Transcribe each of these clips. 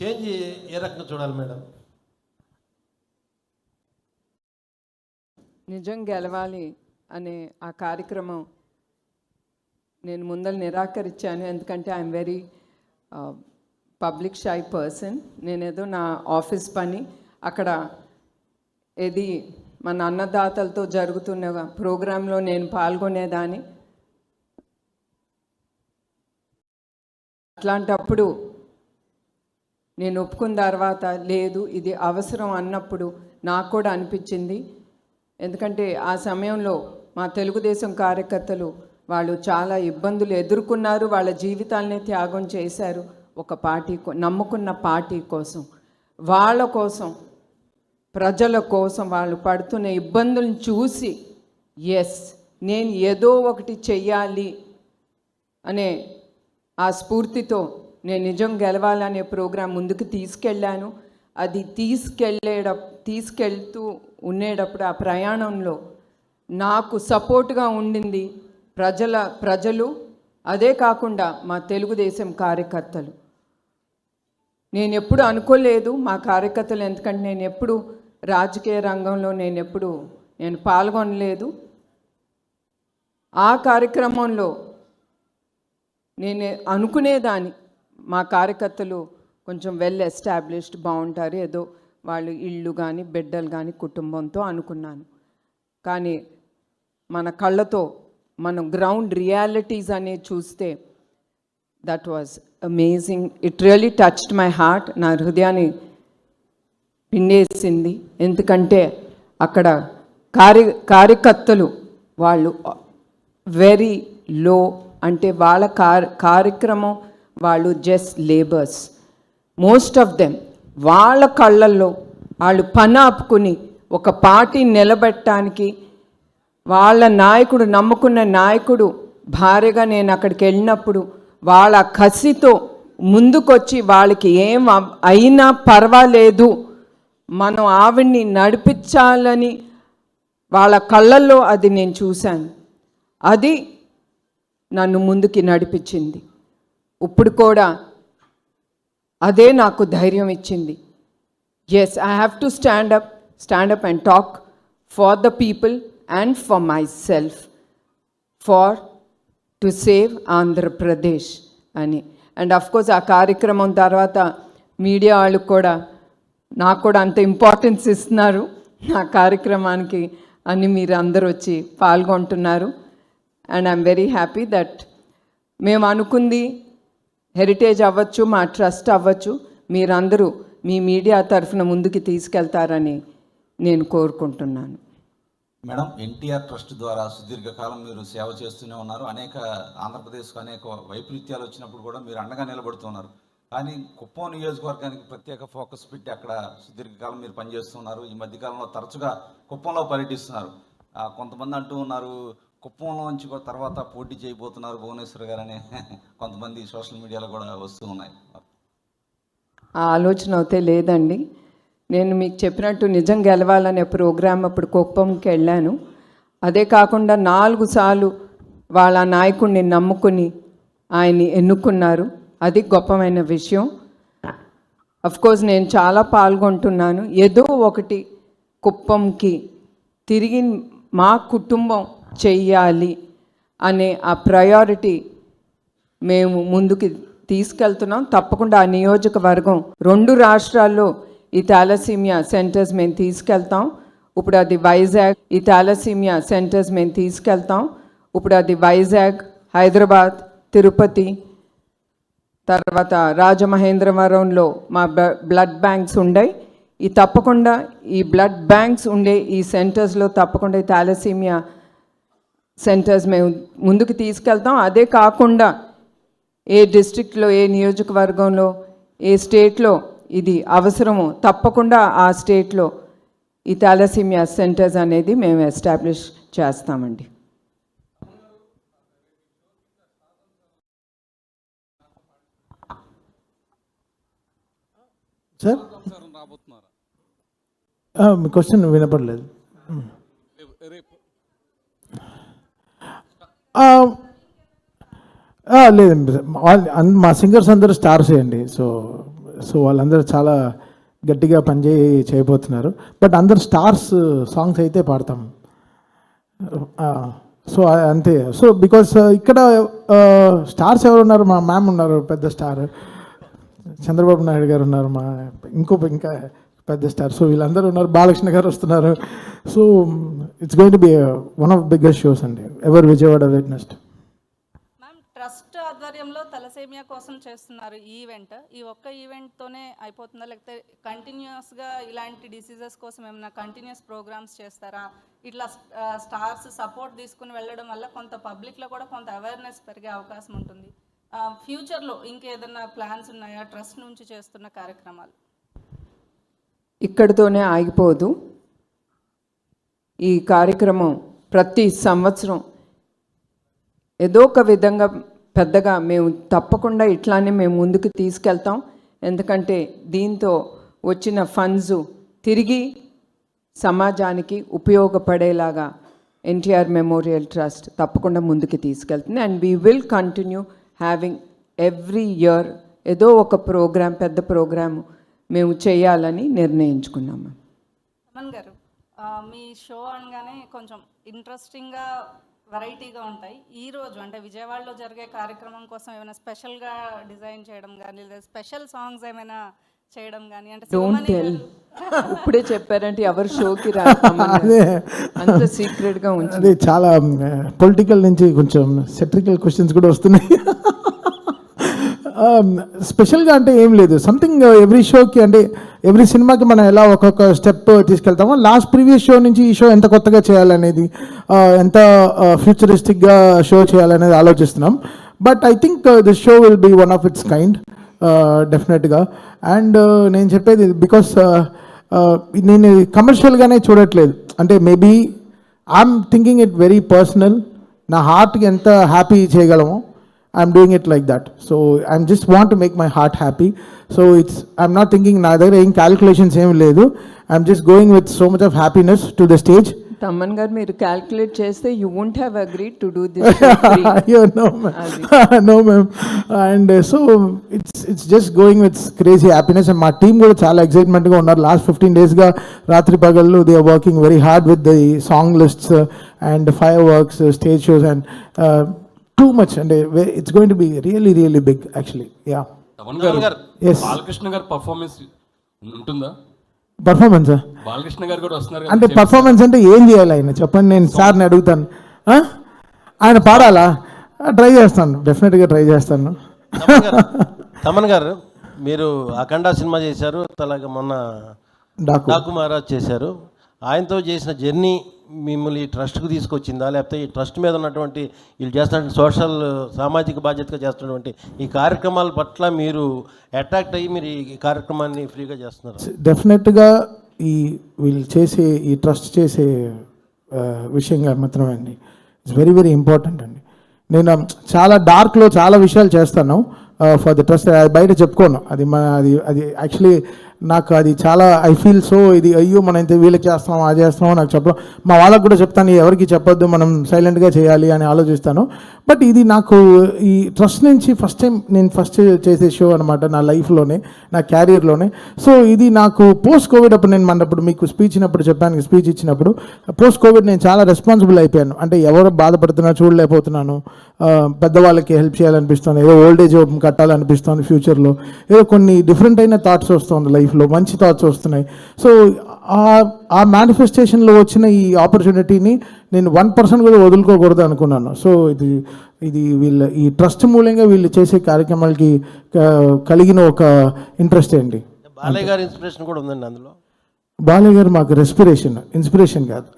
Change ఏ రకంగా చూడాలి madam? నిజం గెలవాలి అనే ఆ కార్యక్రమం నేను ముందర నిరాకరించాను. ఎందుకంటే I'm very public shy person. నేనేదో నా ఆఫీస్ పని అక్కడ ఏది మన అన్నదాతలతో జరుగుతున్న ప్రోగ్రాంలో నేను పాల్గొనేదాన్ని. అట్లాంటప్పుడు నేను ఒప్పుకున్న తర్వాత లేదు ఇది అవసరం అన్నప్పుడు నాకు కూడా అనిపించింది. ఎందుకంటే ఆ సమయంలో మా తెలుగుదేశం కార్యకర్తలు వాళ్ళు చాలా ఇబ్బందులు ఎదుర్కొన్నారు, వాళ్ళ జీవితాలనే త్యాగం చేశారు ఒక పార్టీ నమ్ముకున్న పార్టీ కోసం. వాళ్ళ కోసం, ప్రజల కోసం వాళ్ళు పడుతున్న ఇబ్బందులను చూసి నేను ఏదో ఒకటి చెయ్యాలి అనే ఆ స్ఫూర్తితో నేను నిజం గెలవాలనే ప్రోగ్రాం ముందుకు తీసుకెళ్ళాను. అది తీసుకెళ్తూ ఉండేటప్పుడు ఆ ప్రయాణంలో నాకు సపోర్ట్గా ఉండింది ప్రజలు, అదే కాకుండా మా తెలుగుదేశం కార్యకర్తలు. నేను ఎప్పుడు అనుకోలేదు మా కార్యకర్తలు, ఎందుకంటే నేను ఎప్పుడు రాజకీయ రంగంలో నేను పాల్గొనలేదు. ఆ కార్యక్రమంలో నేను అనుకునేదాన్ని మా కార్యకర్తలు కొంచెం వెల్ ఎస్టాబ్లిష్డ్ బాగుంటారు, ఏదో వాళ్ళు ఇళ్ళు కానీ బిడ్డలు కానీ కుటుంబంతో అనుకున్నాను. కానీ మన కళ్ళతో మనం గ్రౌండ్ రియాలిటీస్ అనేది చూస్తే that was amazing. It really touched my heart. నా హృదయాన్ని పిండేసింది. ఎందుకంటే అక్కడ కార్యకర్తలు వాళ్ళు వెరీ లో, అంటే వాళ్ళ కార్యక్రమం వాళ్ళు just labours. Most of them వాళ్ళ కళ్ళల్లో వాళ్ళు పని ఆపుకుని ఒక పార్టీ నిలబెట్టడానికి వాళ్ళ నాయకుడు, నమ్ముకున్న నాయకుడు భార్యగా నేను అక్కడికి వెళ్ళినప్పుడు వాళ్ళ కసితో ముందుకొచ్చి వాళ్ళకి ఏం అయినా పర్వాలేదు మనం ఆవిడ్ని నడిపించాలని వాళ్ళ కళ్ళల్లో అది నేను చూశాను. అది నన్ను ముందుకి నడిపించింది. ఇప్పుడు కూడా అదే నాకు ధైర్యం ఇచ్చింది. I have to stand up and talk for the people and for myself to save Andhra Pradesh అని. అండ్ అఫ్కోర్స్ ఆ కార్యక్రమం తర్వాత మీడియా వాళ్ళకు కూడా నాకు కూడా అంత ఇంపార్టెన్స్ ఇస్తున్నారు నా కార్యక్రమానికి అని. మీరు అందరూ వచ్చి పాల్గొంటున్నారు. And I'm very happy that మేము అనుకుంది హెరిటేజ్ అవ్వచ్చు, మా ట్రస్ట్ అవ్వచ్చు, మీరందరూ మీ మీడియా తరఫున ముందుకు తీసుకెళ్తారని నేను కోరుకుంటున్నాను. మేడం, ఎన్టీఆర్ ట్రస్ట్ ద్వారా సుదీర్ఘకాలం మీరు సేవ చేస్తూనే ఉన్నారు. ఆంధ్రప్రదేశ్కు అనేక వైపరీత్యాలు వచ్చినప్పుడు కూడా మీరు అండగా నిలబడుతున్నారు. కానీ కుప్పం నియోజకవర్గానికి ప్రత్యేక ఫోకస్ పెట్టి అక్కడ సుదీర్ఘకాలం మీరు పనిచేస్తున్నారు. ఈ మధ్యకాలంలో తరచుగా కుప్పంలో పర్యటిస్తున్నారు. కొంతమంది అంటూ ఉన్నారు కుప్పంలో నుంచి తర్వాత పోటీ చేయబోతున్నారు భువనేశ్వర్ గారు అనే కొంతమంది సోషల్ మీడియాలో కూడా వస్తూ ఉన్నాయి. ఆ ఆలోచన అయితే లేదండి. నేను మీకు చెప్పినట్టు నిజం గెలవాలనే ప్రోగ్రాం అప్పుడు కుప్పంకి వెళ్ళాను. అదే కాకుండా 4 సార్లు వాళ్ళ నాయకుడిని నమ్ముకుని ఆయన్ని ఎన్నుకున్నారు. అది గొప్పమైన విషయం. అఫ్కోర్స్ నేను చాలా పాల్గొంటున్నాను. ఏదో ఒకటి కుప్పంకి తిరిగి మా కుటుంబం చెయ్యాలి అనే ఆ ప్రయారిటీ మేము ముందుకు తీసుకెళ్తున్నాం. తప్పకుండా ఆ నియోజకవర్గం 2 రాష్ట్రాల్లో ఈ థాలసీమియా సెంటర్స్ మేము తీసుకెళ్తాం. ఇప్పుడు అది వైజాగ్, ఈ థాలసీమియా సెంటర్స్ మేము తీసుకెళ్తాం. ఇప్పుడు అది వైజాగ్, హైదరాబాద్, తిరుపతి, తర్వాత రాజమహేంద్రవరంలో మా బ్లడ్ బ్యాంక్స్ ఉన్నాయి. తప్పకుండా ఈ బ్లడ్ బ్యాంక్స్ ఉండే ఈ సెంటర్స్లో తప్పకుండా ఈ థాలసీమియా సెంటర్స్ మేము ముందుకు తీసుకెళ్తాం. అదే కాకుండా ఏ డిస్ట్రిక్ట్లో, ఏ నియోజకవర్గంలో, ఏ స్టేట్లో ఇది అవసరమో తప్పకుండా ఆ స్టేట్లో ఈ థాలసీమియా సెంటర్స్ అనేది మేము ఎస్టాబ్లిష్ చేస్తామండి. సార్ మీ క్వశ్చన్ వినపడలేదు. లేదండి, మా సింగర్స్ అందరూ స్టార్స్ అండి. సో సో వాళ్ళందరూ చాలా గట్టిగా చేయబోతున్నారు. బట్ అందరు స్టార్స్ సాంగ్స్ అయితే పాడతాం. సో అంతే. సో బికాస్ ఇక్కడ స్టార్స్ ఎవరు ఉన్నారు? మా మ్యామ్ ఉన్నారు, పెద్ద స్టార్. చంద్రబాబు నాయుడు గారు ఉన్నారు, ఇంకా పెద్ద స్టార్. సో వీళ్ళందరూ ఉన్నారు. బాలకృష్ణ గారు వస్తున్నారు. So it's going to be one of biggest shows అండి ever Vijayawada witnessed. Ma'am, trust ఆధ్వర్యంలో తలసేమియా కోసం చేస్తున్నారు ఈ ఈవెంట్. ఈ ఒక్క ఈవెంట్తోనే అయిపోతుందా, లేకపోతే కంటిన్యూస్గా ఇలాంటి డిసీజెస్ కోసం ఏమైనా కంటిన్యూస్ ప్రోగ్రామ్స్ చేస్తారా? ఇట్లా స్టార్స్ సపోర్ట్ తీసుకుని వెళ్ళడం వల్ల కొంత పబ్లిక్లో కూడా కొంత అవేర్నెస్ పెరిగే అవకాశం ఉంటుంది. ఫ్యూచర్లో ఇంకేదన్నా ప్లాన్స్ ఉన్నాయా ట్రస్ట్ నుంచి చేస్తున్న కార్యక్రమాలు? ఇక్కడితోనే ఆగిపోదు. ఈ కార్యక్రమం ప్రతి సంవత్సరం ఏదో ఒక విధంగా పెద్దగా మేము తప్పకుండా ఇట్లానే మేము ముందుకు తీసుకెళ్తాం. ఎందుకంటే దీంతో వచ్చిన ఫండ్స్ తిరిగి సమాజానికి ఉపయోగపడేలాగా ఎన్టీఆర్ మెమోరియల్ ట్రస్ట్ తప్పకుండా ముందుకు తీసుకెళ్తుంది. And we will continue having every year ఏదో ఒక ప్రోగ్రాం, పెద్ద ప్రోగ్రాము మేము చేయాలని నిర్ణయించుకున్నాము. అమన్ గారు, మీ షో అనగానే కొంచెం ఇంట్రెస్టింగ్గా వెరైటీగా ఉంటాయి. ఈరోజు అంటే విజయవాడలో జరిగే కార్యక్రమం కోసం ఏమైనా స్పెషల్గా డిజైన్ చేయడం కానీ, లేదా స్పెషల్ సాంగ్స్ ఏమైనా చేయడం కానీ, అంటే డోంట్ టెల్. ఇప్పుడే చెప్పారంటే ఎవరు షోకి రా, అంత సీక్రెట్గా ఉంచి. అదే చాలా పొలిటికల్ నుంచి కొంచెం సెట్రికల్ క్వశ్చన్స్ కూడా వస్తున్నాయి. స్పెషల్గా అంటే ఏం లేదు. సంథింగ్ ఎవ్రీ షోకి, అంటే ఎవ్రీ సినిమాకి మనం ఎలా ఒక్కొక్క స్టెప్ తీసుకెళ్తామో, ప్రీవియస్ షో నుంచి ఈ షో ఎంత కొత్తగా చేయాలనేది, ఎంత ఫ్యూచరిస్టిక్గా షో చేయాలనేది ఆలోచిస్తున్నాం. But I think this show will be one of its kind డెఫినెట్గా. అండ్ నేను చెప్పేది బికాస్ నేను కమర్షియల్గానే చూడట్లేదు. అంటే maybe I'm thinking it very personal. నా హార్ట్కి ఎంత హ్యాపీ చేయగలమో I'm doing it like that. So I'm just want to make my heart happy. So I'm not thinking na దగ్గర ఏం calculations ఏం లేదు. I'm just going with so much of happiness to the stage. Thaman గారు, మీరు calculate చేస్తే you won't have agreed to do this. No ma'am. No ma'am. And so it's just going with crazy happiness. And మా team కూడా చాలా excitement గా ఉన్నారు. Last 15 days గా రాత్రి పగళ్ళు they are working very hard with the song lists and fireworks, stage shows, and too much, and it's going to be really really big actually. Yeah. Yes. Balakrishna గారి performance ఉంటుందా? Performance Balakrishna గారు కూడా వస్తున్నారు అంటే performance అంటే ఏం చేయాలి ఆయన చెప్పండి, నేను సార్ని అడుగుతాను. ఆయన పాడాలా? ట్రై చేస్తాను, డెఫినెట్గా ట్రై చేస్తాను. తమన్ గారు, మీరు అఖండ సినిమా చేశారు, అలాగే మొన్న డాకు మహారాజ్ చేశారు. ఆయనతో చేసిన జర్నీ మిమ్మల్ని ఈ ట్రస్ట్కి తీసుకొచ్చిందా, లేకపోతే ఈ ట్రస్ట్ మీద ఉన్నటువంటి వీళ్ళు చేస్తున్న సోషల్ సామాజిక బాధ్యతగా చేస్తున్నటువంటి ఈ కార్యక్రమాల పట్ల మీరు అట్రాక్ట్ అయ్యి మీరు ఈ కార్యక్రమాన్ని ఫ్రీగా చేస్తున్నారు? డెఫినెట్గా వీళ్ళు చేసే ఈ ట్రస్ట్ చేసే విషయంగా మాత్రమే అండి. ఇట్స్ వెరీ వెరీ ఇంపార్టెంట్ అండి. నేను చాలా డార్క్లో చాలా విషయాలు చేస్తాను ఫర్ ది ట్రస్ట్. అది బయట చెప్పుకోను. అది యాక్చువల్లీ నాకు అది చాలా ఐ ఫీల్ సో ఇది అయ్యో మనం ఇంత వీళ్ళకి చేస్తున్నాం అది చేస్తున్నాం నాకు చెప్పడం, మా వాళ్ళకు కూడా చెప్తాను ఎవరికి చెప్పొద్దు, మనం సైలెంట్గా చేయాలి అని ఆలోచిస్తాను. బట్ ఇది నాకు ఈ ట్రస్ట్ నుంచి నేను ఫస్ట్ చేసే షో అనమాట నా లైఫ్లోనే, నా క్యారియర్లోనే. సో ఇది నాకు పోస్ట్ కోవిడ్ అప్పుడు నేను మనప్పుడు మీకు స్పీచ్ ఇచ్చినప్పుడు పోస్ట్ కోవిడ్ నేను చాలా రెస్పాన్సిబుల్ అయిపోయాను. అంటే ఎవరు బాధపడుతున్నా చూడలేకపోతున్నాను, పెద్దవాళ్ళకి హెల్ప్ చేయాలనిపిస్తుంది, ఏదో ఓల్డేజ్ హోమ్ కట్టాలనిపిస్తుంది ఫ్యూచర్లో, ఏదో కొన్ని డిఫరెంట్ అయిన థాట్స్ వస్తుంది లైఫ్లో, మంచి థాట్స్ వస్తున్నాయి. సో ఆ మేనిఫెస్టేషన్లో వచ్చిన ఈ ఆపర్చునిటీని నేను 1% కూడా వదులుకోకూడదు అనుకున్నాను. సో ఇది ఈ ట్రస్ట్ మూలంగా వీళ్ళు చేసే కార్యక్రమాలకి కలిగిన ఒక ఇంట్రెస్ట్ అండి. బాలయ్య గారి ఇన్స్పిరేషన్ కూడా ఉందండి అందులో. బాలయ్య గారు మాకు ఇన్స్పిరేషన్ కాదు.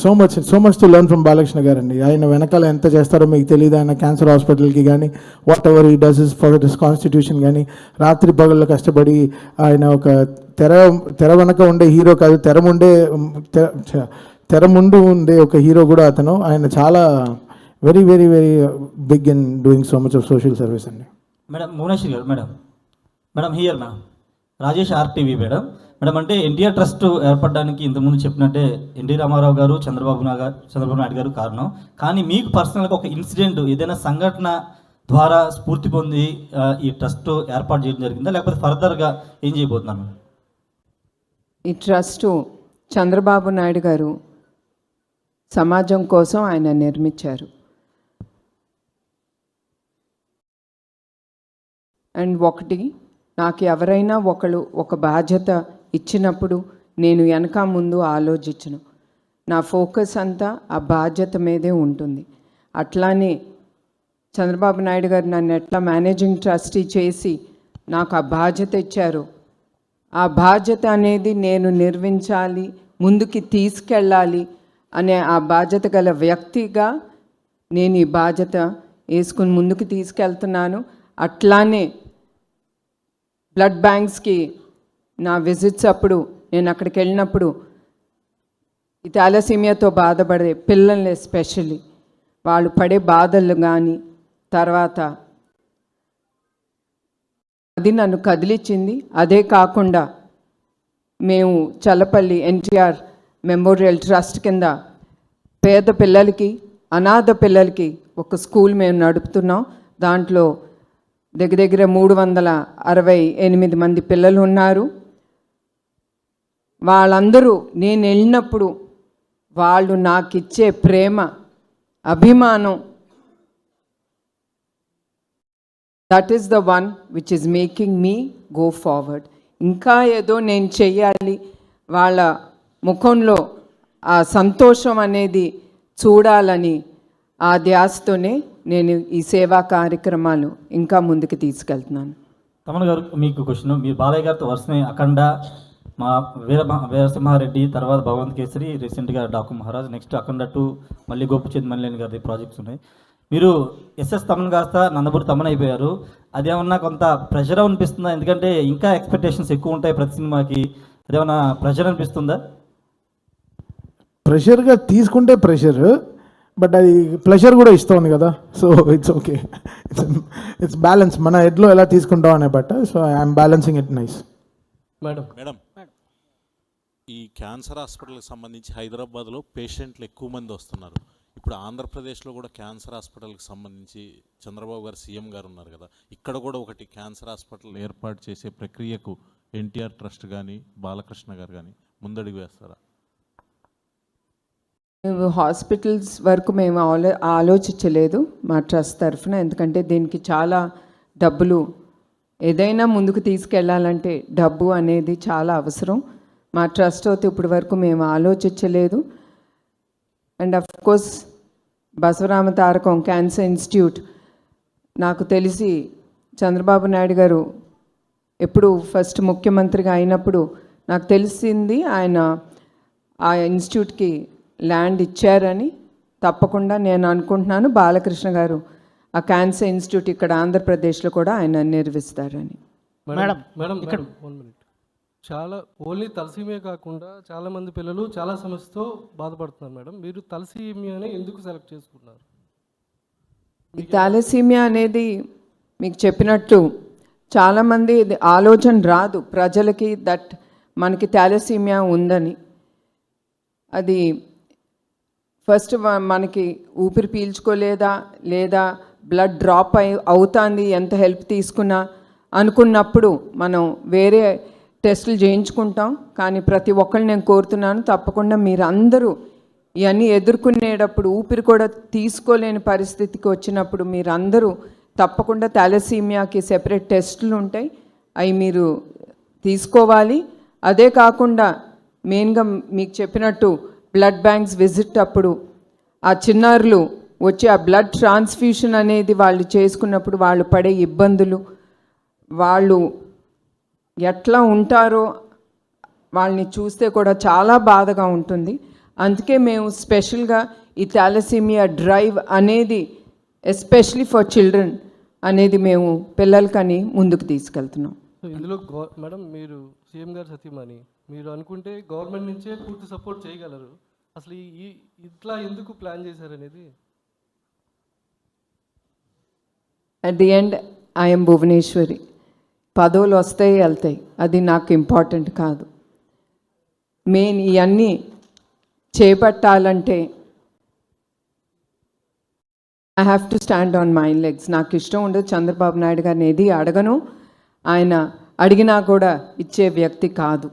So much to learn from Balakrishna గారు అండి. ఆయన వెనకాల ఎంత చేస్తారో మీకు తెలియదు. ఆయన క్యాన్సర్ హాస్పిటల్కి కానీ what ever he does is for this constitution కానీ రాత్రి పగళ్ళు కష్టపడి ఆయన ఒక తెర వెనక ఉండే హీరో కాదు, తెర ముందు ఉండే ఒక హీరో కూడా అతను. ఆయన చాలా very very very big in doing so much of social service అండి. మేడం భువనేశ్వరి గారు, madam here madam Rajesh RTV madam. అంటే ఎన్టీఆర్ ట్రస్ట్ ఏర్పడడానికి ఇంతకుముందు చెప్పినట్టే ఎన్టీ రామారావు గారు, చంద్రబాబు నాయుడు గారు కారణం. కానీ మీకు పర్సనల్గా ఒక ఇన్సిడెంట్, ఏదైనా సంఘటన ద్వారా స్ఫూర్తి పొంది ఈ ట్రస్ట్ ఏర్పాటు చేయడం జరిగిందా, లేకపోతే ఫర్దర్గా ఏం చేయబోతున్నాను? ఈ ట్రస్టు చంద్రబాబు నాయుడు గారు సమాజం కోసం ఆయన నిర్మించారు. అండ్ ఒకటి, నాకు ఎవరైనా ఒక బాధ్యత ఇచ్చినప్పుడు నేను వెనక ముందు ఆలోచించను. నా ఫోకస్ అంతా ఆ బాధ్యత మీదే ఉంటుంది. అట్లానే చంద్రబాబు నాయుడు గారు నన్ను ఎట్లా మేనేజింగ్ ట్రస్టీ చేసి నాకు ఆ బాధ్యత ఇచ్చారు, ఆ బాధ్యత అనేది నేను నిర్వహించాలి, ముందుకి తీసుకెళ్ళాలి అనే ఆ బాధ్యత గల వ్యక్తిగా నేను ఈ బాధ్యత వేసుకుని ముందుకు తీసుకెళ్తున్నాను. అట్లానే బ్లడ్ బ్యాంక్స్కి నా విజిట్స్ అప్పుడు నేను అక్కడికి వెళ్ళినప్పుడు ఈ థాలసీమియాతో బాధపడే పిల్లల్ని ఎస్పెషల్లీ వాళ్ళు పడే బాధలు కానీ తర్వాత అది నన్ను కదిలిచ్చింది. అదే కాకుండా మేము చల్లపల్లి ఎన్టీఆర్ మెమోరియల్ ట్రస్ట్ కింద పేద పిల్లలకి, అనాథ పిల్లలకి ఒక స్కూల్ మేము నడుపుతున్నాం. దాంట్లో దగ్గర 368 మంది పిల్లలు ఉన్నారు. వాళ్ళందరూ నేను వెళ్ళినప్పుడు వాళ్ళు నాకు ఇచ్చే ప్రేమ, అభిమానం, that is the one which is making me go forward. ఇంకా ఏదో నేను చెయ్యాలి, వాళ్ళ ముఖంలో ఆ సంతోషం అనేది చూడాలని ఆ ధ్యాసతోనే నేను ఈ సేవా కార్యక్రమాలు ఇంకా ముందుకు తీసుకెళ్తున్నాను. తమన్ గారు, మీకు క్వశ్చన్. మీరు బాలయ్య గారితో వరుసనే అఖండ, మా వీరసింహారెడ్డి, తర్వాత భగవంత్ కేసరి, రీసెంట్గా డాకు మహారాజ్, నెక్స్ట్ అఖండ 2, మళ్ళీ గోపిచంద్ మల్లేని గారి ప్రాజెక్ట్స్ ఉన్నాయి. మీరు ఎస్ఎస్ తమన్ కాస్త నందమూరి తమన్ అయిపోయారు. అదేమన్నా కొంత ప్రెషర్ అనిపిస్తుందా? ఎందుకంటే ఇంకా ఎక్స్పెక్టేషన్స్ ఎక్కువ ఉంటాయి ప్రతి సినిమాకి. అదేమన్నా ప్రెషర్ అనిపిస్తుందా? ప్రెషర్గా తీసుకుంటే ప్రెషర్, బట్ అది ప్లెజర్ కూడా ఇస్తుంది కదా. So it's okay, it's balance. మన హెడ్లో ఎలా తీసుకుంటాం అనే బట్ట. So I'm balancing it nice. Madam, ఈ క్యాన్సర్ హాస్పిటల్కి సంబంధించి హైదరాబాద్లో పేషెంట్లు ఎక్కువ మంది వస్తున్నారు. ఇప్పుడు ఆంధ్రప్రదేశ్లో కూడా క్యాన్సర్ హాస్పిటల్కి సంబంధించి చంద్రబాబు గారు సీఎం గారు ఉన్నారు కదా, ఇక్కడ కూడా ఒకటి క్యాన్సర్ హాస్పిటల్ ఏర్పాటు చేసే ప్రక్రియకు ఎన్టీఆర్ ట్రస్ట్ కానీ బాలకృష్ణ గారు కానీ ముందడుగు వేస్తారా? మేము హాస్పిటల్స్ వరకు మేము ఆలోచించలేదు మా ట్రస్ట్ తరఫున. ఎందుకంటే దీనికి చాలా డబ్బులు, ఏదైనా ముందుకు తీసుకెళ్ళాలంటే డబ్బు అనేది చాలా అవసరం. మా ట్రస్ట్ అయితే ఇప్పటి వరకు మేము ఆలోచించలేదు. And of course బసవరామ Tarakam cancer institute, నాకు తెలిసి చంద్రబాబు నాయుడు గారు ఎప్పుడు ఫస్ట్ ముఖ్యమంత్రిగా అయినప్పుడు నాకు తెలిసింది ఆయన ఆ ఇన్స్టిట్యూట్కి ల్యాండ్ ఇచ్చారని. తప్పకుండా నేను అనుకుంటున్నాను బాలకృష్ణ గారు ఆ క్యాన్సర్ ఇన్స్టిట్యూట్ ఇక్కడ ఆంధ్రప్రదేశ్లో కూడా ఆయన నిర్వహిస్తారని. Madam 1 minute. చాలా ఓన్లీ తలసీమియా కాకుండా చాలామంది పిల్లలు చాలా సమస్యతో బాధపడుతున్నారు మేడం. మీరు తలసీమియాని ఎందుకు సెలెక్ట్ చేసుకున్నారు? ఈ థాలసీమియా అనేది మీకు చెప్పినట్టు చాలామంది ఆలోచన రాదు ప్రజలకి దట్ మనకి థాలసీమియా ఉందని. అది ఫస్ట్ మనకి ఊపిరి పీల్చుకోలేదా లేదా బ్లడ్ డ్రాప్ అవుతుంది ఎంత హెల్ప్ తీసుకున్నా అనుకున్నప్పుడు మనం వేరే టెస్టులు చేయించుకుంటాం. కానీ ప్రతి ఒక్కళ్ళు నేను కోరుతున్నాను, తప్పకుండా మీరు అందరూ ఇవన్నీ ఎదుర్కొనేటప్పుడు ఊపిరి కూడా తీసుకోలేని పరిస్థితికి వచ్చినప్పుడు మీరందరూ తప్పకుండా థాలసీమియాకి సెపరేట్ టెస్టులు ఉంటాయి, అవి మీరు తీసుకోవాలి. అదే కాకుండా మెయిన్గా మీకు చెప్పినట్టు బ్లడ్ బ్యాంక్స్ విజిట్ అప్పుడు ఆ చిన్నారులు వచ్చి ఆ బ్లడ్ ట్రాన్స్ఫ్యూషన్ అనేది వాళ్ళు చేసుకున్నప్పుడు వాళ్ళు పడే ఇబ్బందులు, వాళ్ళు ఎట్లా ఉంటారో వాళ్ళని చూస్తే కూడా చాలా బాధగా ఉంటుంది. అందుకే మేము స్పెషల్గా ఈ థాలసీమియా డ్రైవ్ అనేది ఎస్పెషలీ ఫర్ చిల్డ్రన్ అనేది మేము పిల్లలకని ముందుకు తీసుకెళ్తున్నాం. సో ఇందులో మేడం మీరు సీఎం గారు సతీమణి, మీరు అనుకుంటే గవర్నమెంట్ నుంచే పూర్తి సపోర్ట్ చేయగలరు. అసలు ఇట్లా ఎందుకు ప్లాన్ చేశారనేది? At the end I'm Bhuvaneswari. పదవులు వస్తాయి వెళ్తాయి, అది నాకు ఇంపార్టెంట్ కాదు. మెయిన్ ఇవన్నీ చేపట్టాలంటే I have to stand on my legs. నాకు ఇష్టం ఉండదు చంద్రబాబు నాయుడు గారిని ఏది అడగను. ఆయన అడిగినా కూడా ఇచ్చే వ్యక్తి కాదు.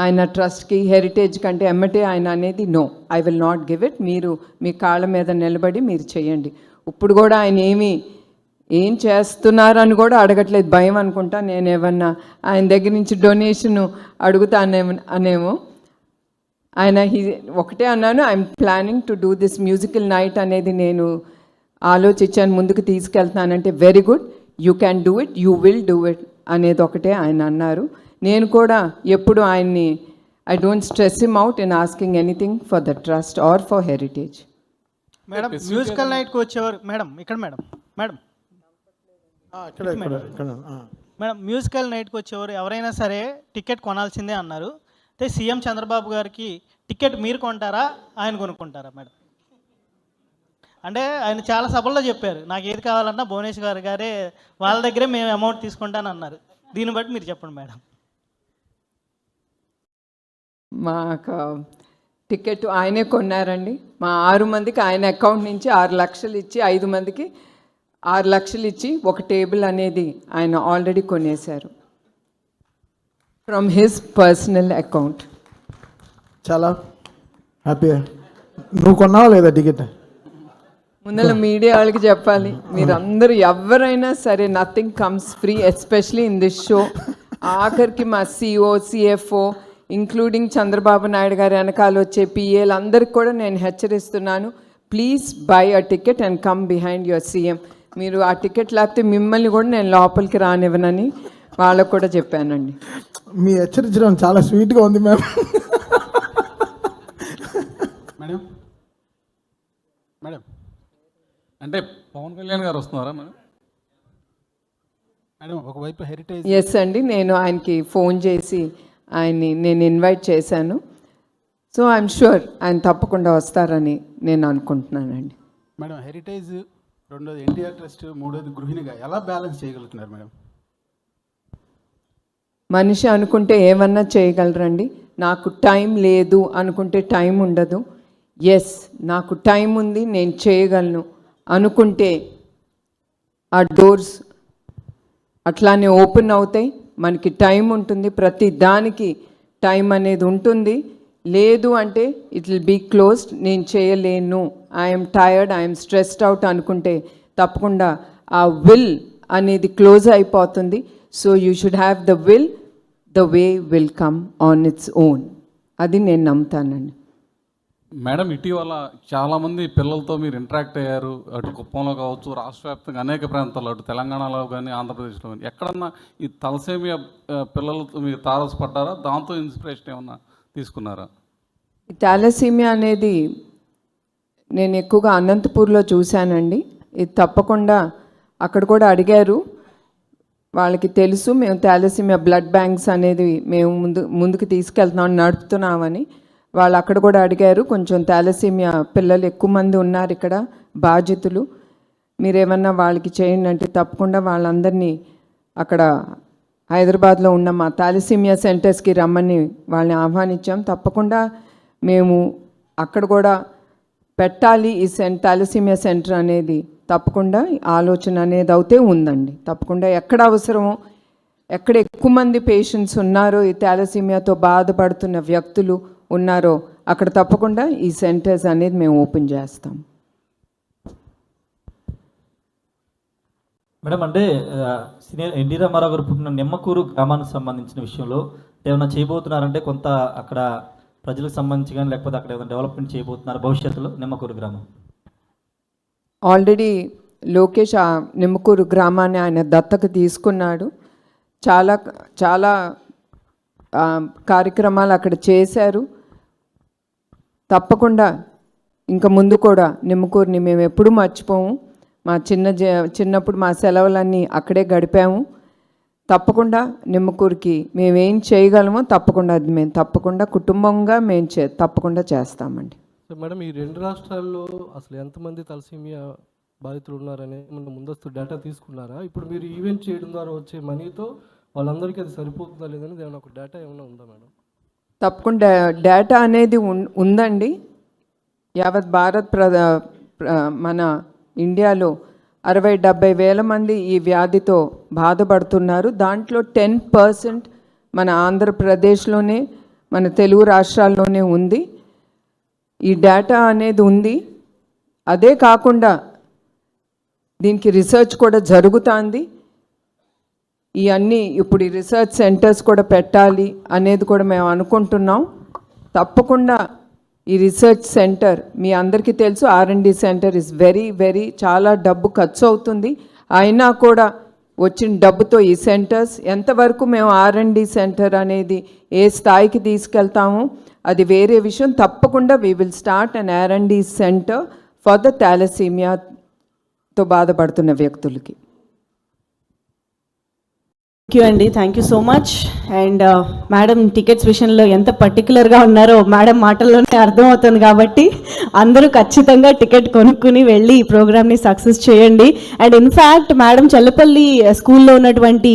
ఆయన ట్రస్ట్కి హెరిటేజ్ కంటే ఎమ్మటే ఆయన అనేది no, I will not give it. మీరు మీ కాళ్ళ మీద నిలబడి మీరు చేయండి. ఇప్పుడు కూడా ఆయన ఏం చేస్తున్నారని కూడా అడగట్లేదు, భయం అనుకుంటా. నేను ఏమన్నా ఆయన దగ్గర నుంచి డొనేషన్ అడుగుతానేమో. ఆయన ఒకటే అన్నాను, I'm planning to do this musical night అనేది నేను ఆలోచించాను, ముందుకు తీసుకెళ్తానంటే very good, you can do it, you will do it అనేది ఒకటే ఆయన అన్నారు. నేను కూడా ఎప్పుడు ఆయన్ని I don't stress him out in asking anything for the trust or for heritage. Madam musical నైట్కి వచ్చేవారు మేడం ఇక్కడ మేడం మేడం మేడం మ్యూజికల్ నైట్కి వచ్చేవారు ఎవరైనా సరే టికెట్ కొనాల్సిందే అన్నారు. అయితే సీఎం చంద్రబాబు గారికి టికెట్ మీరు కొంటారా ఆయన కొనుక్కుంటారా మేడం? అంటే ఆయన చాలా సభల్లో చెప్పారు, నాకు ఏది కావాలన్నా భువనేశ్వర్ గారే వాళ్ళ దగ్గరే మేము అమౌంట్ తీసుకుంటానన్నారు. దీన్ని బట్టి మీరు చెప్పండి మేడం. మాకు టికెట్ ఆయనే కొన్నారండి. మా 6 మందికి ఆయన అకౌంట్ నుంచి 6 లక్షలు ఇచ్చి 5 మందికి 6 లక్షలు ఇచ్చి ఒక టేబుల్ అనేది ఆయన ఆల్రెడీ కొనేశారు ఫ్రమ్ హిస్ పర్సనల్ అకౌంట్. చాలా హ్యాపీ. నువ్వు కొన్నావా లేదా టికెట్? ముందర మీడియా వాళ్ళకి చెప్పాలి, మీరందరూ ఎవరైనా సరే nothing comes free, especially in this show. ఆఖరికి మా CO CFO including Chandrababu Naidu గారి వెనకాల వచ్చే పిఏలు అందరికి కూడా నేను హెచ్చరిస్తున్నాను, please buy a ticket and come behind your CM. మీరు ఆ టికెట్ లేకపోతే మిమ్మల్ని కూడా నేను లోపలికి రానివ్వనని వాళ్ళకు కూడా చెప్పానండి. మీ హెచ్చరించడం చాలా స్వీట్గా ఉంది మ్యామ్. మేడం మేడం అంటే పవన్ కళ్యాణ్ గారు వస్తున్నారా మేడం? మేడం ఒకవైపు హెరిటేజ్. ఎస్ అండి, నేను ఆయనకి ఫోన్ చేసి ఆయన్ని నేను ఇన్వైట్ చేశాను. సో ఐఎమ్ షూర్ ఆయన తప్పకుండా వస్తారని నేను అనుకుంటున్నానండి. మేడం హెరిటేజ్, రెండోది ఎన్టీఆర్ ట్రస్ట్, మూడోది గృహిణిగా ఎలా బ్యాలెన్స్ చేయగలుగుతున్నారు మేడం? మనిషి అనుకుంటే ఏమన్నా చేయగలరండి. నాకు టైం లేదు అనుకుంటే టైం ఉండదు. ఎస్, నాకు టైం ఉంది, నేను చేయగలను అనుకుంటే ఆ డోర్స్ అట్లానే ఓపెన్ అవుతాయి. మనకి టైం ఉంటుంది, ప్రతి దానికి టైం అనేది ఉంటుంది. లేదు అంటే ఇట్ విల్ బీ క్లోజ్డ్, నేను చేయలేను, I'm tired, I'm stressed out అనుకుంటే తప్పకుండా ఆ విల్ అనేది క్లోజ్ అయిపోతుంది. So you should have the will, the way will come on its own. అది నేను నమ్ముతానండి. మేడం ఇటీవల చాలామంది పిల్లలతో మీరు ఇంటరాక్ట్ అయ్యారు, అటు కుప్పంలో కావచ్చు, రాష్ట్ర వ్యాప్తంగా అనేక ప్రాంతాల్లో, అటు తెలంగాణలో కానీ ఆంధ్రప్రదేశ్లో కానీ ఎక్కడన్నా ఈ తలసేమియా పిల్లలతో మీరు తారసపడ్డారా? దాంతో ఇన్స్పిరేషన్ ఏమన్నా తీసుకున్నారా? ఈ థాలసీమియా అనేది నేను ఎక్కువగా అనంతపూర్లో చూశానండి. ఇది తప్పకుండా అక్కడ కూడా అడిగారు, వాళ్ళకి తెలుసు మేము థాలసీమియా బ్లడ్ బ్యాంక్స్ అనేది మేము ముందుకు తీసుకెళ్తున్నాం, నడుపుతున్నామని. వాళ్ళు అక్కడ కూడా అడిగారు, కొంచెం థాలసీమియా పిల్లలు ఎక్కువ మంది ఉన్నారు ఇక్కడ బాధితులు, మీరేమన్నా వాళ్ళకి చేయండి అంటే తప్పకుండా వాళ్ళందరినీ అక్కడ హైదరాబాద్లో ఉన్న మా థాలసీమియా సెంటర్స్కి రమ్మని వాళ్ళని ఆహ్వానించాం. తప్పకుండా మేము అక్కడ కూడా పెట్టాలి ఈ థాలసీమియా సెంటర్ అనేది. తప్పకుండా ఆలోచన అనేది అయితే ఉందండి. తప్పకుండా ఎక్కడ అవసరమో, ఎక్కడ ఎక్కువ మంది పేషెంట్స్ ఉన్నారో, ఈ థాలసీమియాతో బాధపడుతున్న వ్యక్తులు ఉన్నారో అక్కడ తప్పకుండా ఈ సెంటర్స్ అనేది మేము ఓపెన్ చేస్తాం. మేడం అంటే సీనియర్ ఎన్టీ రామారావు గారు పుట్టిన నిమ్మకూరు గ్రామానికి సంబంధించిన విషయంలో ఏమైనా చేయబోతున్నారంటే కొంత అక్కడ ప్రజలకు సంబంధించి కానీ లేకపోతే అక్కడ ఏమైనా డెవలప్మెంట్ చేయబోతున్నారు భవిష్యత్తులో నిమ్మకూరు గ్రామం? ఆల్రెడీ లోకేష్ ఆ నిమ్మకూరు గ్రామాన్ని ఆయన దత్తకు తీసుకున్నాడు. చాలా చాలా కార్యక్రమాలు అక్కడ చేశారు. తప్పకుండా ఇంకా ముందు కూడా నిమ్మకూరుని మేము ఎప్పుడూ మర్చిపోము. మా చిన్నప్పుడు మా సెలవులన్నీ అక్కడే గడిపాము. తప్పకుండా నిమ్మకూరుకి మేమేం చేయగలమో తప్పకుండా అది మేము తప్పకుండా కుటుంబంగా మేము తప్పకుండా చేస్తామండి. మేడం ఈ 2 రాష్ట్రాల్లో అసలు ఎంతమంది తలసీమియా బాధితులు ఉన్నారనే ముందస్తు డేటా తీసుకున్నారా? ఇప్పుడు మీరు ఈవెంట్ చేయడం ద్వారా వచ్చే మనీతో వాళ్ళందరికీ అది సరిపోతుందా లేదని ఏమైనా ఒక డేటా ఏమైనా ఉందా మేడం? తప్పకుండా డేటా అనేది ఉందండి. యావత్ భారత్ మన ఇండియాలో 60-70 వేల మంది ఈ వ్యాధితో బాధపడుతున్నారు. దాంట్లో 10% మన ఆంధ్రప్రదేశ్లోనే, మన తెలుగు రాష్ట్రాల్లోనే ఉంది. ఈ డేటా అనేది ఉంది. అదే కాకుండా దీనికి రీసెర్చ్ కూడా జరుగుతుంది. ఇవన్నీ ఇప్పుడు ఈ రీసెర్చ్ సెంటర్స్ కూడా పెట్టాలి అనేది కూడా మేము అనుకుంటున్నాం. తప్పకుండా ఈ రీసెర్చ్ సెంటర్ మీ అందరికీ తెలుసు, R&D సెంటర్ ఇస్ వెరీ చాలా డబ్బు ఖర్చు అవుతుంది. అయినా కూడా వచ్చిన డబ్బుతో ఈ సెంటర్స్ ఎంతవరకు మేము R&D సెంటర్ అనేది ఏ స్థాయికి తీసుకెళ్తామో అది వేరే విషయం. తప్పకుండా we will start an R&D centre for the థాలసీమియాతో బాధపడుతున్న వ్యక్తులకి. Thank you so much. And madam tickets విషయంలో ఎంత పర్టికులర్గా ఉన్నారో మేడం మాటల్లోనే అర్థమవుతుంది. కాబట్టి అందరూ ఖచ్చితంగా టికెట్ కొనుక్కుని వెళ్ళి ఈ ప్రోగ్రామ్ని సక్సెస్ చేయండి. అండ్ ఇన్ఫ్యాక్ట్ మేడం చల్లపల్లి స్కూల్లో ఉన్నటువంటి